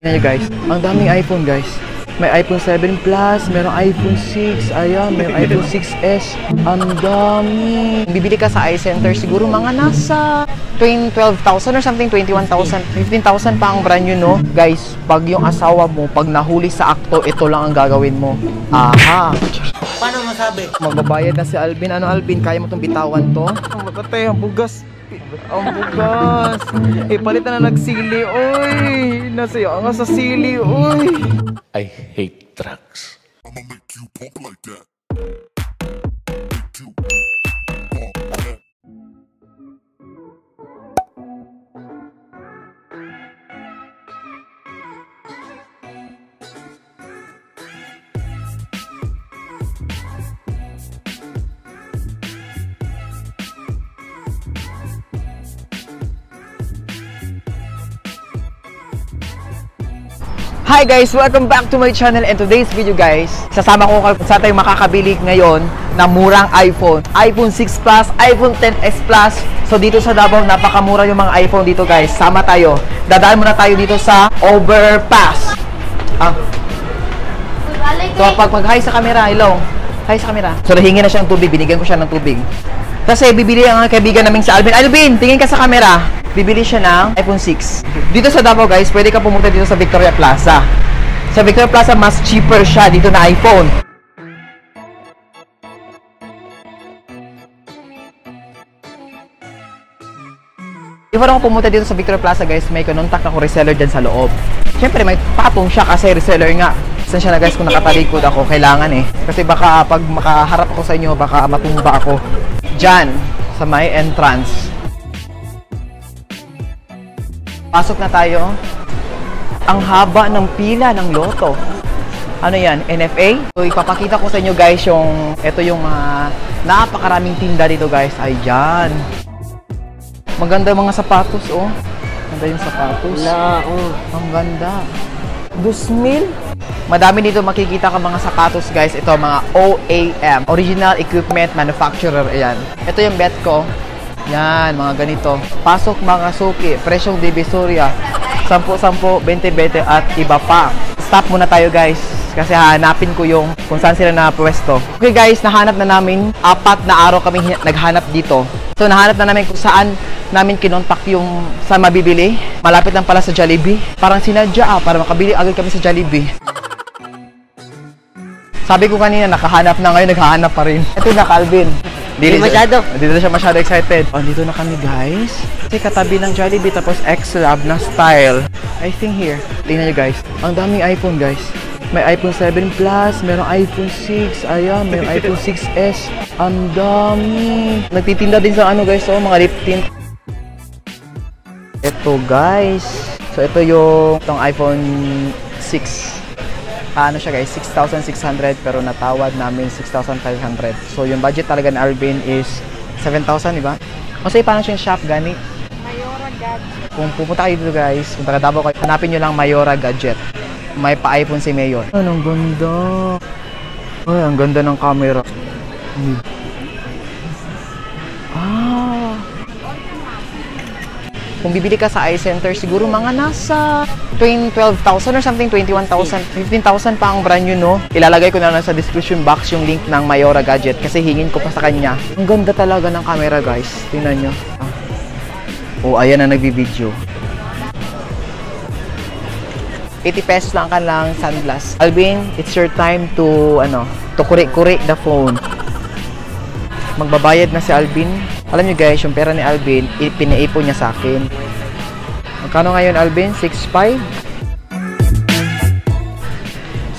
Tingnan nyo guys, ang daming iPhone guys. May iPhone 7 Plus, merong iPhone 6, ayan, merong iPhone 6s. Ang dami. Bibili ka sa iCenter, siguro mga nasa 12,000 or something, 21,000, 15,000 pa ang brand new, no? Guys, pag yung asawa mo, pag nahuli sa akto, ito lang ang gagawin mo. Aha! Paano masabi? Magbabayad na si Alvin. Ano Alvin, kaya mo itong bitawan to? Ang matatay, ang bugas. Ang bugas. Palitan na nagsili, oy. Nasaya nga sa sili, oy. I hate drugs. I'ma make you pump like that. Hi guys! Welcome back to my channel, and today's video guys, sasama ko kung saan tayo makakabili ngayon na murang iPhone. iPhone 6 Plus, iPhone 10s Plus. So dito sa Davao, napakamura yung mga iPhone dito guys. Sama tayo. Dadaan muna tayo dito sa overpass. So pag mag-hi sa camera, hello. Hi sa camera. So nahingi na siya ng tubig, binigyan ko siya ng tubig. Kasi bibili ang kaibigan namin sa Alvin. Alvin, tingin ka sa camera. Bibili siya ng iPhone 6. Dito sa Davao guys, pwede ka pumunta dito sa Victoria Plaza. Sa Victoria Plaza, mas cheaper siya dito na iPhone. Before ako pumunta dito sa Victoria Plaza guys, may contact ako reseller dyan sa loob. Siyempre may patong siya kasi reseller nga. Saan siya na guys, kung nakatalikod ako, kailangan eh. Kasi baka pag makaharap ako sa inyo, baka matumba ako. Dyan, sa may entrance. Pasok na tayo. Ang haba ng pila ng loto. Ano yan? NFA? So, ipapakita ko sa inyo guys yung, ito yung napakaraming tinda dito guys. Ay, dyan. Maganda mga sapatos, oh. Maganda yung sapatos. Wala, oh. Ang ganda. 2,000. Madami dito makikita ka mga sapatos guys. Ito mga OEM. Original Equipment Manufacturer. Ayan. Ito yung bet ko. Yan, mga ganito. Pasok mga suki. Presyong Divisoria. 10-10, 20-20 at iba pa. Stop muna tayo guys. Kasi hanapin ko yung kung saan sila napwesto. Okay guys, nahanap na namin. 4 na araw kami naghanap dito. So nahanap na namin kung saan namin kinontak yung sa mabibili. Malapit lang pala sa Jollibee. Parang sinadya para makabili agad kami sa Jollibee. Sabi ko kanina nakahanap na, ngayon naghahanap pa rin. Ito na Calvin. Hindi masyado. Dito siya masyado excited. Dito na kami guys. Kasi katabi ng Jollibee tapos X-Lab na style. I think here. Tingnan nyo guys. Ang daming iPhone guys. May iPhone 7 Plus, merong iPhone 6, ayan, merong iPhone 6s. Ang dami. Nagtitinda din sa ano guys, mga lip tint. Ito guys. So ito yung itong iPhone 6. Ano siya guys, 6,600 pero natawad namin 6,500. So yung budget talaga ni Alvin is 7,000, di ba? Kasi paano siyang shop gani? Mayora Gadget. Kung pupunta kayo dito guys, kung taga Davao kayo, hanapin nyo lang Mayora Gadget. May pa-iPhone si Mayor. Ang ganda. Ay, ang ganda ng camera. Kung bibili ka sa iCenter, siguro mga nasa 12,000 or something, 21,000, 15,000 pa ang brand new, no? Ilalagay ko na lang sa description box yung link ng Mayora Gadget kasi hingin ko pa sa kanya. Ang ganda talaga ng camera, guys. Tingnan nyo. Oh, ayan na nagbibideo. 80 pesos lang ka lang sunglass. Alvin, it's your time to, to kuri-kuri the phone. Magbabayad na si Alvin. Alam niyo guys, yung pera ni Alvin, pinaipon niya sa akin. Magkano ngayon Alvin? 6,500?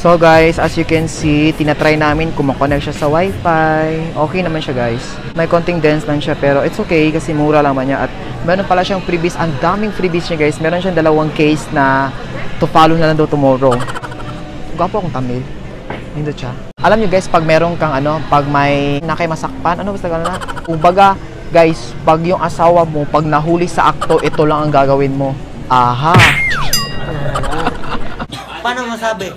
So guys, as you can see, tinatry namin kung makonect siya sa wifi. Okay naman siya guys. May konting dense lang siya pero it's okay kasi mura lang man niya. At meron pala siyang freebies. Ang daming freebies niya guys. Meron siyang 2 case na to follow na lang daw tomorrow. Gwapo akong Tamil. Nindot siya. Alam niyo guys, pag meron kang pag may masakpan, basta gano'n na. Kung baga, guys, pag yung asawa mo, pag nahuli sa akto, ito lang ang gagawin mo. Aha! Paano masabi?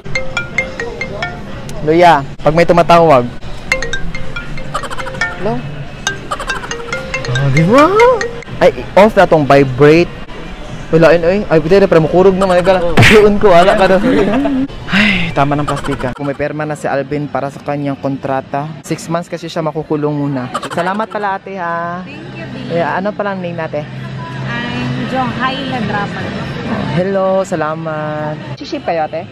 Luya, pag may tumatawag. Hello? Di ba? Ay, off na tong vibrate. Walain ay. Ay, pwede na, pero makurog naman. Yun ko, wala ka doon. Ay, tama ng plastika. Kung may perma na si Alvin para sa kanyang kontrata, 6 months kasi siya makukulong muna. Salamat pala ate ha. Thank you, babe. Ano palang name natin? I'm Johaila Drapan. Hello, salamat. Ship kayo ate?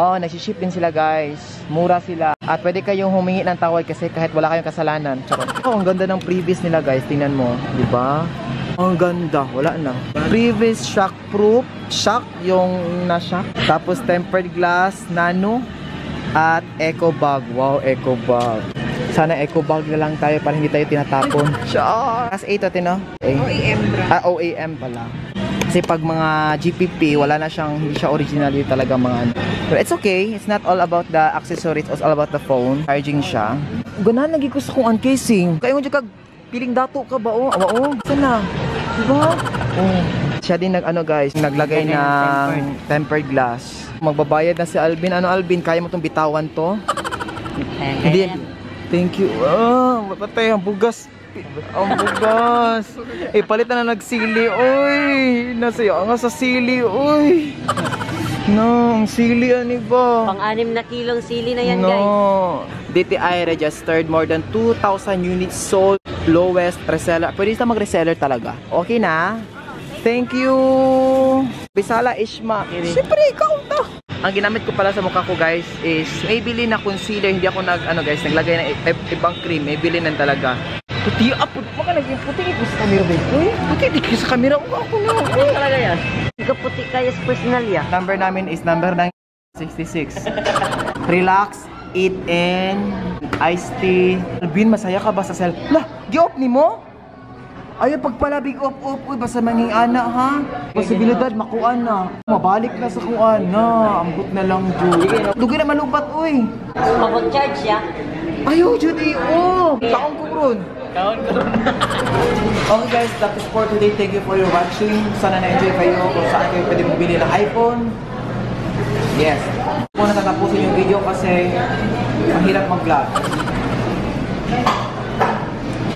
Oo, nagsiship din sila guys. Mura sila. At pwede kayong humingi ng tawad kasi kahit wala kayong kasalanan. Charot. Oh, ang ganda ng previous nila guys. Tingnan mo. Diba? Ang ganda. Wala na. Previous shock proof. Shock yung na-shock. Tapos tempered glass, nano. At eco bag. Wow, eco bag. Sana eco bag na lang tayo para hindi tayo tinatapon. Shock! Class 8 ate no? OEM bra. OEM pala. Kasi pag mga GPP, wala na siyang, hindi siya originally talaga mga ano. But it's okay. It's not all about the accessories. It's all about the phone. Charging siya. Ganahan lagi ko sa kung uncasing. Kaya mo dyan kag piling dato ka ba? Oo. Sana. Diba? Oh. Siya din nag-ano guys, naglagay ng tempered glass. Magbabayad na si Alvin. Ano Alvin, kaya mo itong bitawan to? Hindi. Thank you. Patay ang bugas. Ang bugas. Palitan na nagsili. Uy, nasaya nga sa sili. Uy. No, ang sili ani ba? Pang-6 na kilong sili na yan, guys. No. DTI registered more than 2,000 units sold. Lowest reseller. Pwede sa mag-reseller talaga. Okay na? Thank you. Bisala Ishma. Siyempre, ikaw to. Ang ginamit ko pala sa mukha ko guys is may bili na concealer. Hindi ako naglagay ng ibang cream. May bili na talaga. Puti, baka naging puti ko sa camera ba? Uy, puti di ko sa camera. Ako na. Ano talaga yan? Ikaw puti kaya sa personal ya. Number namin is number 966. Relax, eat in, iced tea. Alvin, masaya ka ba sa cell? Lah, gi-off ni mo? Ayaw pagpalabig off. Uy, basta manging ana ha? Posibilidad, makuan na. Mabalik na sa kuan na. Ambot na lang, Jude. Dugi na malubat, uy. Pag-charge ya. Ayaw, Judy. Oh, taong ko ron. Okay guys, that is for today. Thank you for your watching. Sana na-enjoy kayo kung saan kayo pwede magbili ng iPhone. Yes. Kung natatapusin yung video kasi mahirap mag-vlog.